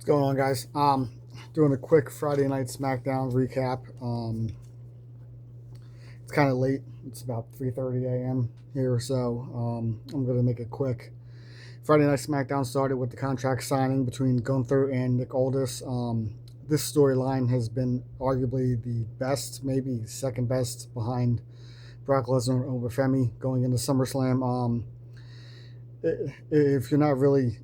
What's going on, guys? Doing a quick Friday night Smackdown recap. It's kind of late. It's about 3:30 a.m. here, so I'm gonna make it quick. Friday night Smackdown started with the contract signing between Gunther and Nick Aldis. This storyline has been arguably the best, maybe second best, behind Brock Lesnar over Femi going into SummerSlam. If you're not really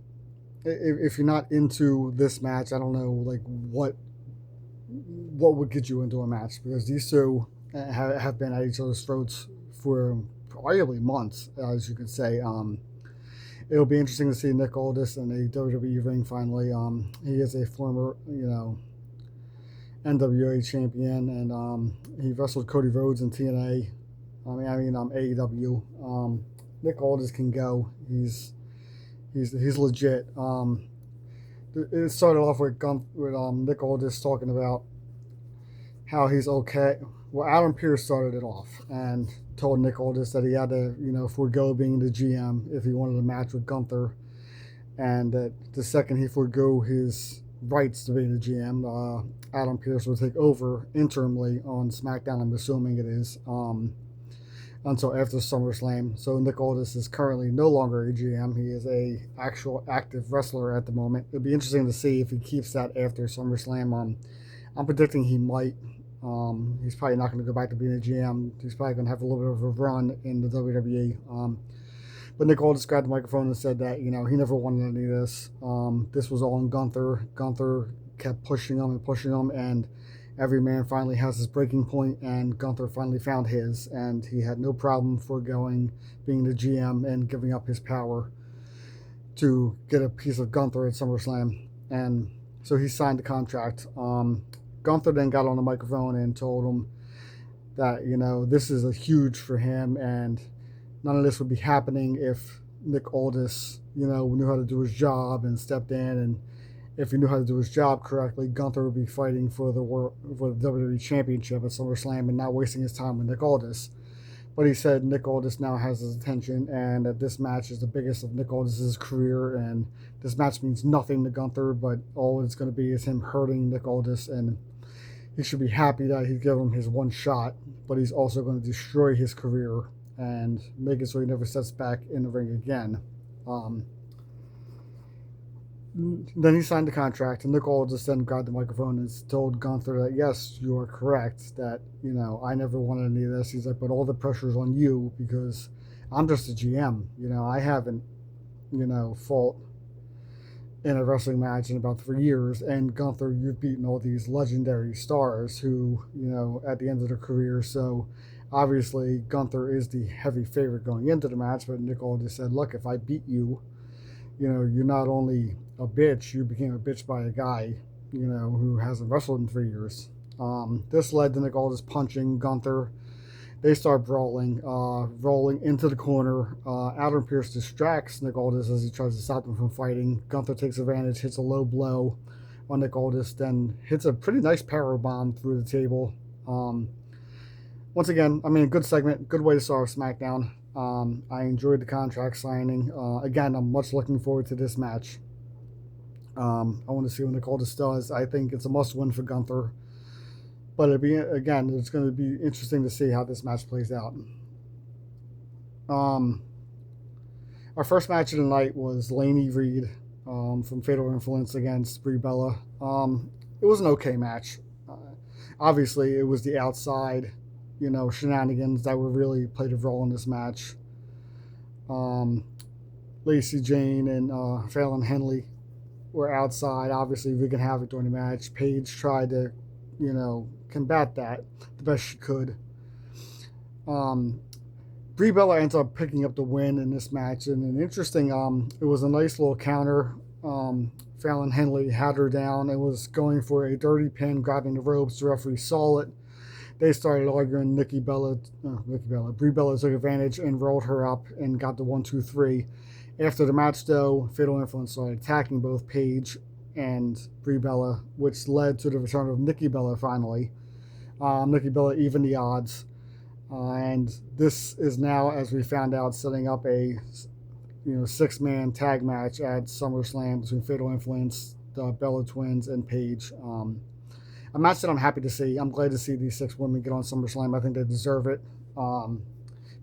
if you're not into this match, I don't know like what would get you into a match, because these two have been at each other's throats for arguably months, as you could say. It'll be interesting to see Nick Aldis in a WWE ring finally. He is a former, NWA champion, and he wrestled Cody Rhodes in TNA. AEW. Nick Aldis can go. He's legit. It started off with Nick Aldis talking about how he's okay. Well, Adam Pearce started it off and told Nick Aldis that he had to, forego being the GM if he wanted a match with Gunther, and that the second he forego his rights to be the GM, Adam Pearce will take over interimly on SmackDown. I'm assuming it is. Until after SummerSlam. So Nick Aldis is currently no longer a GM. He is a actual active wrestler at the moment. It'll be interesting to see if he keeps that after SummerSlam. I'm predicting he might. He's probably not going to go back to being a GM. He's probably going to have a little bit of a run in the WWE. But Nick Aldis grabbed the microphone and said that, he never wanted any of this. This was all on Gunther. Gunther kept pushing him, and every man finally has his breaking point, and Gunther finally found his, and he had no problem foregoing being the GM and giving up his power to get a piece of Gunther at SummerSlam. And so he signed the contract. Gunther then got on the microphone and told him that, this is a huge for him, and none of this would be happening if Nick Aldis, knew how to do his job and stepped in. And if he knew how to do his job correctly, Gunther would be fighting for the WWE Championship at SummerSlam and not wasting his time with Nick Aldis. But he said Nick Aldis now has his attention, and that this match is the biggest of Nick Aldis' career, and this match means nothing to Gunther, but all it's going to be is him hurting Nick Aldis, and he should be happy that he's given him his one shot, but he's also going to destroy his career and make it so he never steps back in the ring again. Then he signed the contract, and Nick Aldis then grabbed the microphone and told Gunther that, yes, you are correct, that, I never wanted any of this. He's like, but all the pressure's on you because I'm just a GM. I haven't, fought in a wrestling match in about 3 years. And Gunther, you've beaten all these legendary stars who, at the end of their career. So obviously Gunther is the heavy favorite going into the match. But Nick Aldis said, look, if I beat you, you're not only a bitch, you became a bitch by a guy, who hasn't wrestled in 3 years. This led to Nick Aldis punching Gunther. They start brawling, rolling into the corner. Adam Pearce distracts Nick Aldis as he tries to stop him from fighting. Gunther takes advantage, hits a low blow on Nick Aldis, then hits a pretty nice power bomb through the table. Once again, good segment, good way to start SmackDown. I enjoyed the contract signing. Again, I'm much looking forward to this match. I want to see what Nick Aldis does. I think it's a must-win for Gunther. But it's going to be interesting to see how this match plays out. Our first match of the night was Laney Reed from Fatal Influence against Brie Bella. It was an okay match. Obviously, it was the outside, shenanigans that were really played a role in this match. Lacey Jane and Fallon Henley were outside. Obviously, wreaking havoc during the match. Paige tried to, combat that the best she could. Brie Bella ends up picking up the win in this match, and an interesting, it was a nice little counter. Fallon Henley had her down and was going for a dirty pin, grabbing the ropes. The referee saw it. They started arguing. Brie Bella took advantage and rolled her up and got the 1-2-3. After the match, though, Fatal Influence started attacking both Paige and Brie Bella, which led to the return of Nikki Bella finally. Nikki Bella evened the odds. And this is now, as we found out, setting up a 6-man tag match at SummerSlam between Fatal Influence, the Bella Twins and Paige. A match that I'm happy to see. I'm glad to see these 6 women get on SummerSlam. I think they deserve it.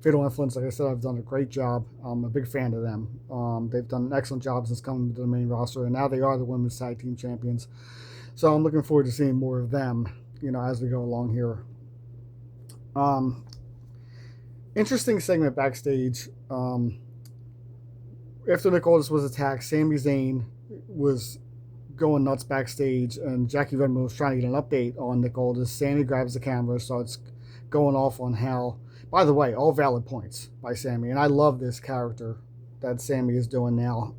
Fatal Influence, like I said, I've done a great job. I'm a big fan of them. They've done an excellent job since coming to the main roster, and now they are the women's tag team champions. So I'm looking forward to seeing more of them, as we go along here. Interesting segment backstage. After Nick Aldis was attacked, Sami Zayn was going nuts backstage, and Jackie Redmond was trying to get an update on Nick Aldis. Sami grabs the camera, starts going off on how, by the way, all valid points by Sami, and I love this character that Sami is doing now.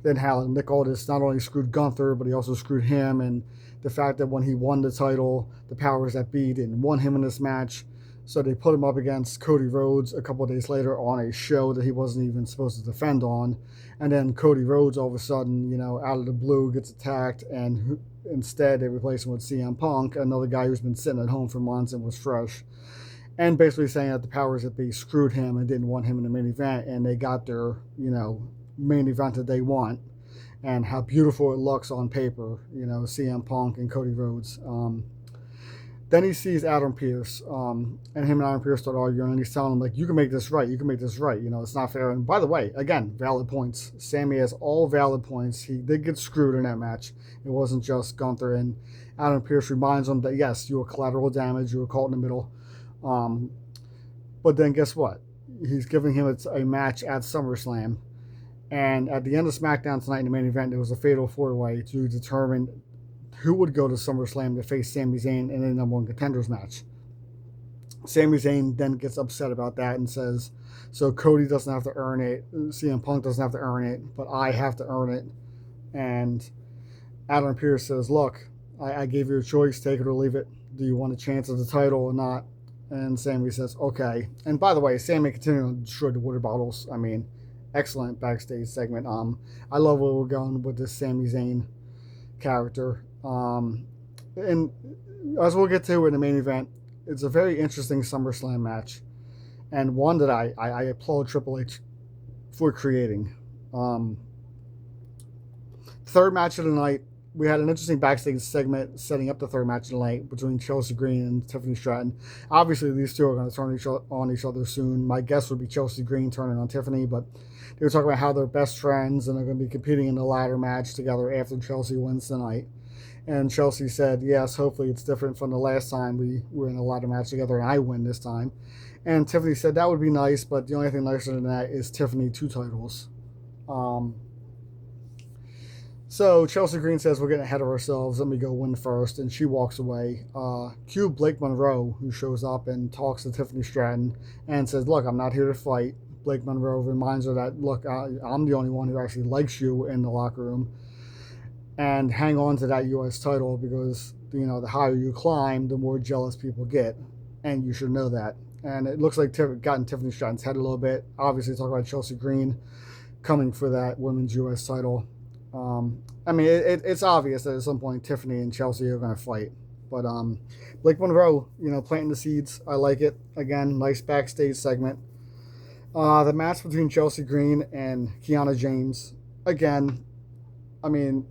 Then how Nick Aldis not only screwed Gunther, but he also screwed him, and the fact that when he won the title, the powers that be didn't want him in this match, so they put him up against Cody Rhodes a couple of days later on a show that he wasn't even supposed to defend on. And then Cody Rhodes all of a sudden, out of the blue gets attacked, and instead they replace him with CM Punk, another guy who's been sitting at home for months and was fresh. And basically saying that the powers that be screwed him and didn't want him in the main event, and they got their, main event that they want. And how beautiful it looks on paper, CM Punk and Cody Rhodes. Then he sees Adam Pearce, and him and Adam Pearce start arguing, and he's telling him, like, you can make this right, it's not fair. And by the way, again, valid points. Sami has all valid points. He did get screwed in that match. It wasn't just Gunther, and Adam Pearce reminds him that, yes, you were collateral damage, you were caught in the middle. But then guess what? He's giving him a match at SummerSlam, and at the end of SmackDown tonight in the main event, there was a fatal 4-way to determine who would go to SummerSlam to face Sami Zayn in a number 1 contenders match. Sami Zayn then gets upset about that and says, so Cody doesn't have to earn it, CM Punk doesn't have to earn it, but I have to earn it. And Adam Pearce says, look, I gave you a choice, take it or leave it. Do you want a chance at the title or not? And Sami says, okay. And by the way, Sami continued to destroy the water bottles. I mean, excellent backstage segment. I love where we're going with this Sami Zayn character. And as we'll get to in the main event, it's a very interesting SummerSlam match, and one that I applaud Triple H for creating. Third match of the night, we had an interesting backstage segment setting up the third match of the night between Chelsea Green and Tiffany Stratton. Obviously, these two are going to turn on each other soon. My guess would be Chelsea Green turning on Tiffany, but they were talking about how they're best friends and they're going to be competing in the ladder match together after Chelsea wins tonight. And Chelsea said, yes, hopefully it's different from the last time we were in a ladder match together and I win this time. And Tiffany said that would be nice, but the only thing nicer than that is Tiffany 2 titles. So Chelsea Green says, we're getting ahead of ourselves. Let me go win first. And she walks away. Cue Blake Monroe, who shows up and talks to Tiffany Stratton and says, look, I'm not here to fight. Blake Monroe reminds her that, look, I'm the only one who actually likes you in the locker room. And hang on to that U.S. title because, the higher you climb, the more jealous people get. And you should know that. And it looks like got in Tiffany Stratton's head a little bit. Obviously, talk about Chelsea Green coming for that women's U.S. title. I mean, it's obvious that at some point Tiffany and Chelsea are going to fight. But Blake Monroe, planting the seeds. I like it. Again, nice backstage segment. The match between Chelsea Green and Kiana James. Again, I mean,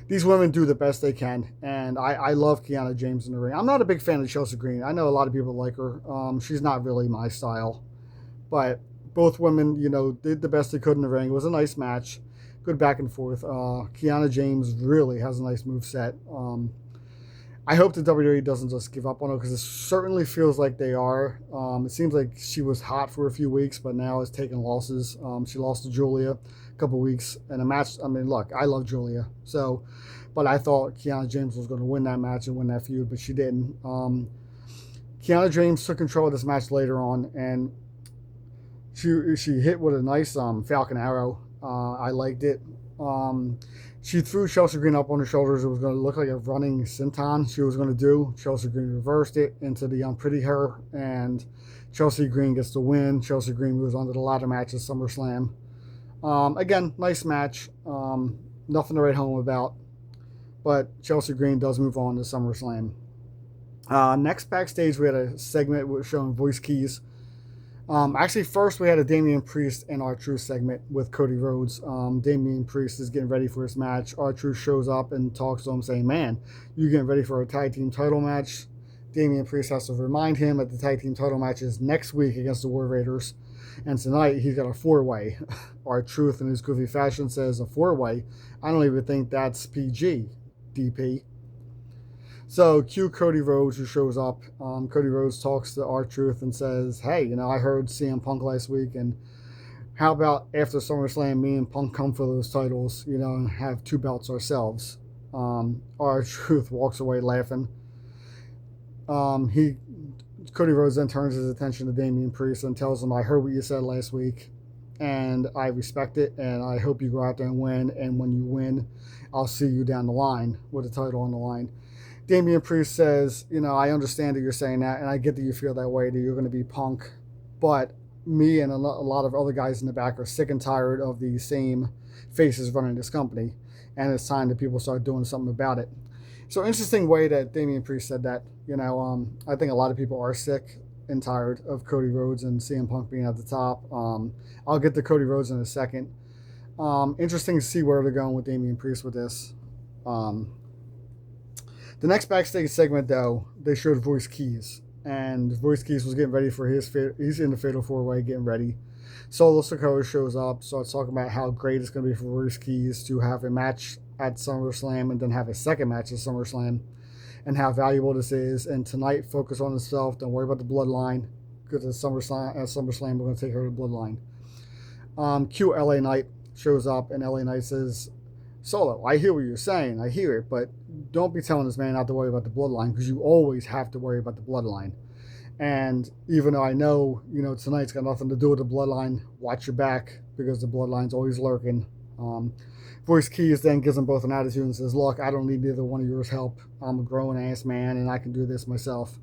these women do the best they can, and I love Kiana James in the ring. I'm not a big fan of Chelsea Green. I know a lot of people like her. She's not really my style. But both women, did the best they could in the ring. It was a nice match. Good back and forth. Kiana James really has a nice moveset. I hope the WWE doesn't just give up on her because it certainly feels like they are. It seems like she was hot for a few weeks, but now is taking losses. She lost to Julia a couple weeks in a match. I mean, look, I love Julia. But I thought Kiana James was going to win that match and win that feud, but she didn't. Kiana James took control of this match later on, and she hit with a nice Falcon Arrow. I liked it. She threw Chelsea Green up on her shoulders. It was going to look like a running senton she was going to do. Chelsea Green reversed it into the Unpretty Her, and Chelsea Green gets the win. Chelsea Green moves on to the ladder match at SummerSlam. Again, nice match. Nothing to write home about. But Chelsea Green does move on to SummerSlam. Next backstage, we had a segment showing voice keys. Actually, first we had a Damian Priest and R-Truth segment with Cody Rhodes. Damian Priest is getting ready for his match. R-Truth shows up and talks to him saying, man, you getting ready for a tag team title match? Damian Priest has to remind him that the tag team title match is next week against the War Raiders. And tonight he's got a four-way. R-Truth in his goofy fashion says a four-way. I don't even think that's PG, DP. So cue Cody Rhodes, who shows up. Cody Rhodes talks to R-Truth and says, hey, I heard CM Punk last week, and how about after SummerSlam, me and Punk come for those titles, and have two belts ourselves. R-Truth walks away laughing. Cody Rhodes then turns his attention to Damian Priest and tells him, I heard what you said last week, and I respect it, and I hope you go out there and win, and when you win, I'll see you down the line with the title on the line. Damian Priest says, I understand that you're saying that, and I get that you feel that way, that you're going to be Punk, but me and a lot of other guys in the back are sick and tired of the same faces running this company, and it's time that people start doing something about it. So interesting way that Damian Priest said that. I think a lot of people are sick and tired of Cody Rhodes and CM Punk being at the top. I'll get to Cody Rhodes in a second. Interesting to see where they're going with Damian Priest with this. The next backstage segment, though, they showed Voice Keys. And Voice Keys was getting ready for he's in the Fatal 4-Way, getting ready. Solo Sikoa shows up, starts talking about how great it's going to be for Voice Keys to have a match at SummerSlam and then have a second match at SummerSlam, and how valuable this is. And tonight, focus on himself. Don't worry about the bloodline, because at SummerSlam, we're going to take care of the bloodline. Q LA Knight shows up, and LA Knight says, Solo, I hear what you're saying. I hear it, but don't be telling this man not to worry about the bloodline, because you always have to worry about the bloodline. And even though I know, tonight's got nothing to do with the bloodline, watch your back, because the bloodline's always lurking. Voice Keys then gives them both an attitude and says, look, I don't need neither one of yours help. I'm a grown-ass man, and I can do this myself.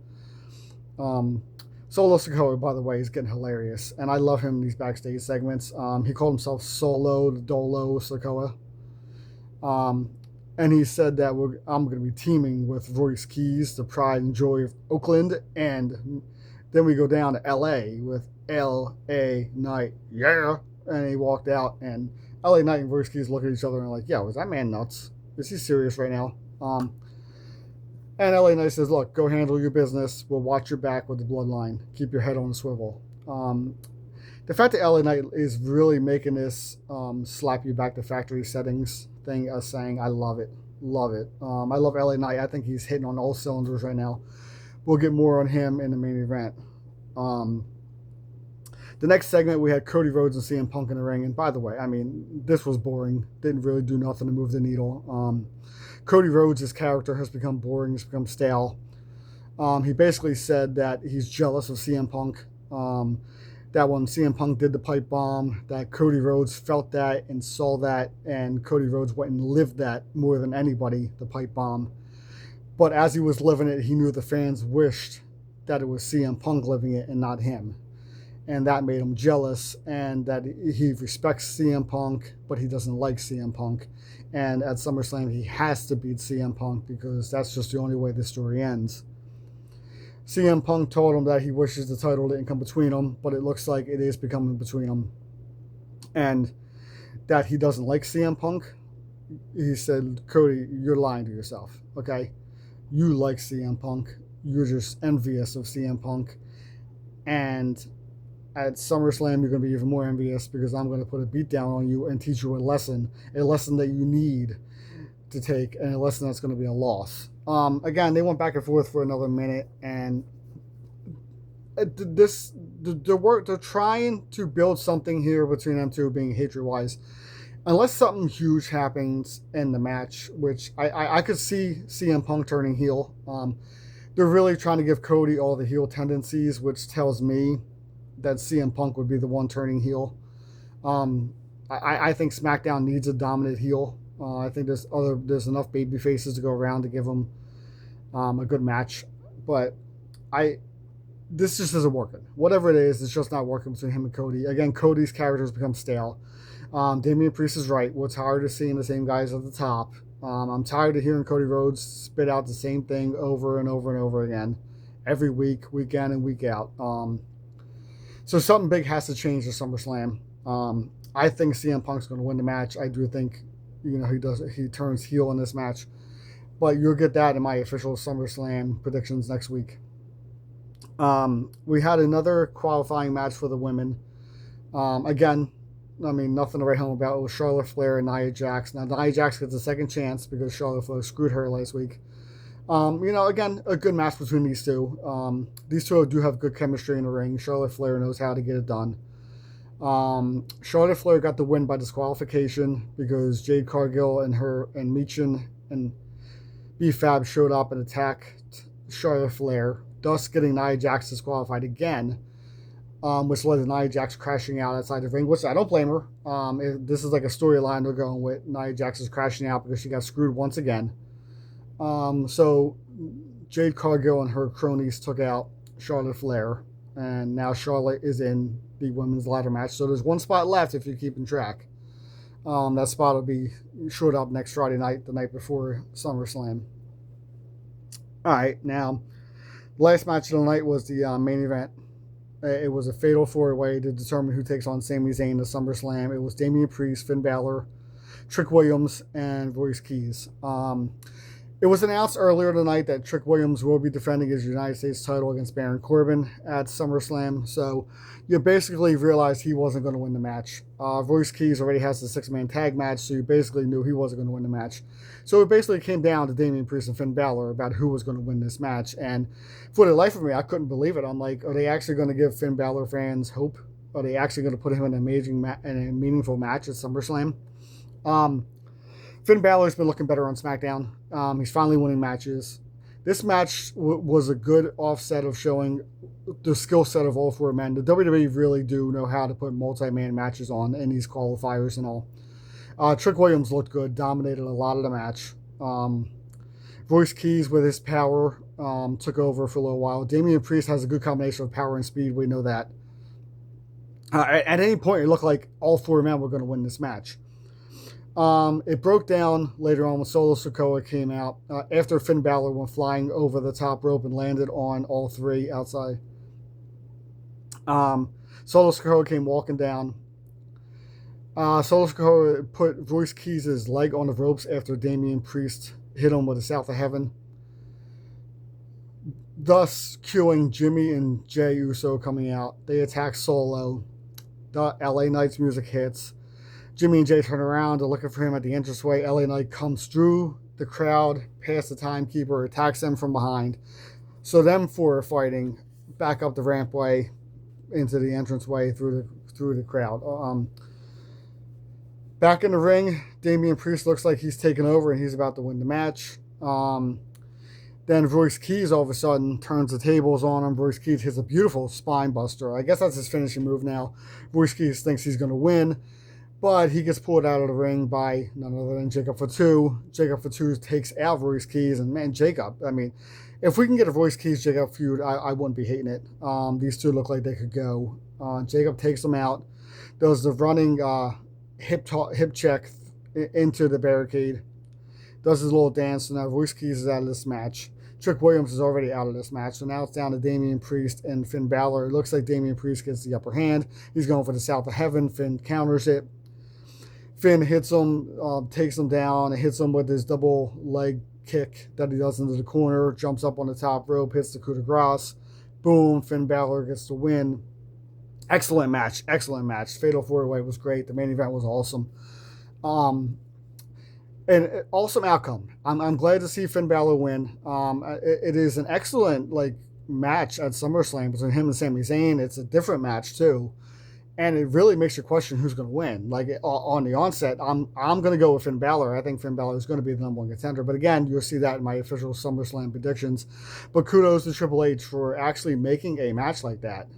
Solo Sikoa, by the way, is getting hilarious, and I love him in these backstage segments. He called himself Solo Dolo Sikoa. And he said that I'm going to be teaming with Voice Keys, the pride and joy of Oakland, and then we go down to L.A. with L.A. Knight, yeah, and he walked out, and L.A. Knight and Voice Keys look at each other and are like, yo, is that man nuts? Is he serious right now? And L.A. Knight says, look, go handle your business, we'll watch your back with the bloodline, keep your head on a swivel. The fact that LA Knight is really making this slap you back to factory settings thing as saying, I love it. Love it. I love LA Knight. I think he's hitting on all cylinders right now. We'll get more on him in the main event. The next segment, we had Cody Rhodes and CM Punk in the ring. And by the way, this was boring. Didn't really do nothing to move the needle. Cody Rhodes' character has become boring. He's become stale. He basically said that he's jealous of CM Punk. That when CM Punk did the pipe bomb, that Cody Rhodes felt that and saw that, and Cody Rhodes went and lived that more than anybody, the pipe bomb. But as he was living it, he knew the fans wished that it was CM Punk living it and not him. And that made him jealous, and that he respects CM Punk, but he doesn't like CM Punk. And at SummerSlam, he has to beat CM Punk because that's just the only way the story ends. CM Punk told him that he wishes the title didn't come between them, but it looks like it is becoming between them. And that he doesn't like CM Punk. He said, Cody, you're lying to yourself, okay? You like CM Punk. You're just envious of CM Punk. And at SummerSlam, you're going to be even more envious because I'm going to put a beat down on you and teach you a lesson that you need to take, and a lesson that's going to be a loss. Again, they went back and forth for another minute, and they're trying to build something here between them two, being hatred-wise. Unless something huge happens in the match, which I could see CM Punk turning heel. They're really trying to give Cody all the heel tendencies, which tells me that CM Punk would be the one turning heel. I think SmackDown needs a dominant heel. I think there's enough baby faces to go around to give them a good match, but this just isn't working. Whatever it is, it's just not working between him and Cody. Again, Cody's character has become stale. Damian Priest is right. We're tired of seeing the same guys at the top. I'm tired of hearing Cody Rhodes spit out the same thing over and over and over again, every week, week in and week out. So So something big has to change at SummerSlam. I think CM Punk's going to win the match. I do think, he turns heel in this match. But you'll get that in my official SummerSlam predictions next week. We had another qualifying match for the women. Again, nothing to write home about. It was Charlotte Flair and Nia Jax. Now, Nia Jax gets a second chance because Charlotte Flair screwed her last week. Again, a good match between these two. These two do have good chemistry in the ring. Charlotte Flair knows how to get it done. Charlotte Flair got the win by disqualification because Jade Cargill and Michin and B-Fab showed up and attacked Charlotte Flair, thus getting Nia Jax disqualified again, which led to Nia Jax crashing out outside the ring, which I don't blame her. This is like a storyline they're going with. Nia Jax is crashing out because she got screwed once again. So Jade Cargill and her cronies took out Charlotte Flair, and now Charlotte is in the women's ladder match. So there's one spot left if you're keeping track. That spot will be showed up next Friday night, the night before SummerSlam. All right, now, the last match of the night was the main event. It was a fatal four-way to determine who takes on Sami Zayn at SummerSlam. It was Damian Priest, Finn Balor, Trick Williams, and Royce Keys. It was announced earlier tonight that Trick Williams will be defending his United States title against Baron Corbin at SummerSlam. So you basically realized he wasn't going to win the match. Royce Keys already has the six-man tag match, so you basically knew he wasn't going to win the match. So it basically came down to Damian Priest and Finn Balor about who was going to win this match. And for the life of me, I couldn't believe it. I'm like, are they actually going to give Finn Balor fans hope? Are they actually going to put him in a meaningful match at SummerSlam? Finn Balor's been looking better on Smackdown. He's finally winning matches. This match was a good offset of showing the skill set of all four men. The WWE really do know how to put multi-man matches on in these qualifiers and all. Trick Williams looked good, dominated a lot of the match. Royce Keys, with his power, took over for a little while. Damian Priest has a good combination of power and speed. We know that. At any point, it looked like all four men were going to win this match. It broke down later on when Solo Sikoa came out after Finn Balor went flying over the top rope and landed on all three outside. Solo Sikoa came walking down. Solo Sikoa put Royce Keys' leg on the ropes after Damian Priest hit him with a South of Heaven, thus cueing Jimmy and Jey Uso coming out. They attack Solo. The LA Knight's music hits. Jimmy and Jay turn around, they're looking for him at the entranceway. LA Knight comes through the crowd, past the timekeeper, attacks them from behind. So them four are fighting back up the rampway into the entranceway through the crowd. Back in the ring, Damian Priest looks like he's taken over and he's about to win the match. Then Royce Keys all of a sudden turns the tables on him. Royce Keys hits a beautiful spine buster. I guess that's his finishing move now. Royce Keys thinks he's going to win, but he gets pulled out of the ring by none other than Jacob Fatu. Jacob Fatu takes out Royce Keys, and man, Jacob, if we can get a Royce Keys Jacob feud, I wouldn't be hating it. These two look like they could go. Jacob takes them out, does the running hip check into the barricade, does his little dance, and now Royce Keys is out of this match. Trick Williams is already out of this match, so now it's down to Damian Priest and Finn Balor. It looks like Damian Priest gets the upper hand. He's going for the South of Heaven. Finn counters it. Finn hits him, takes him down, and hits him with his double leg kick that he does into the corner, jumps up on the top rope, hits the coup de grace. Boom, Finn Balor gets the win. Excellent match. Fatal 4-Way was great. The main event was awesome. And awesome outcome. I'm glad to see Finn Balor win. It is an excellent match at SummerSlam between him and Sami Zayn. It's a different match too. And it really makes you question who's going to win. On the onset, I'm going to go with Finn Balor. I think Finn Balor is going to be the number one contender. But again, you'll see that in my official SummerSlam predictions. But kudos to Triple H for actually making a match like that.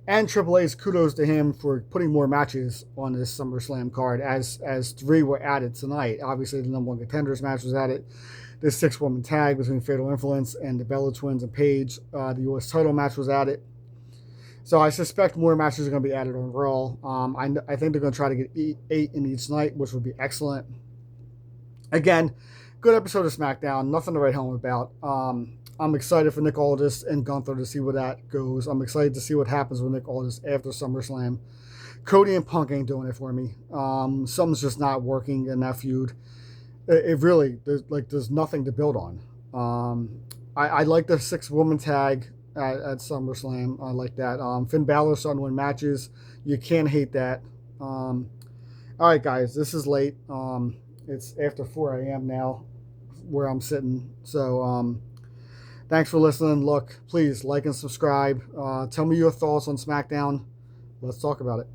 And Triple H, kudos to him for putting more matches on this SummerSlam card as 3 were added tonight. Obviously, the number one contenders match was added. The 6-woman tag between Fatal Influence and the Bella Twins and Paige. The U.S. title match was added. So I suspect more matches are going to be added on Raw. I think they're going to try to get 8 in each night, which would be excellent. Again, good episode of SmackDown. Nothing to write home about. I'm excited for Nick Aldis and Gunther to see where that goes. I'm excited to see what happens with Nick Aldis after SummerSlam. Cody and Punk ain't doing it for me. Something's just not working in that feud. It really, there's nothing to build on. I like the 6-woman tag at SummerSlam. I like that. Finn Balor's starting to win matches. You can't hate that. All right, guys, this is late. It's after 4 a.m. now where I'm sitting. So thanks for listening. Look, please like and subscribe. Tell me your thoughts on SmackDown. Let's talk about it.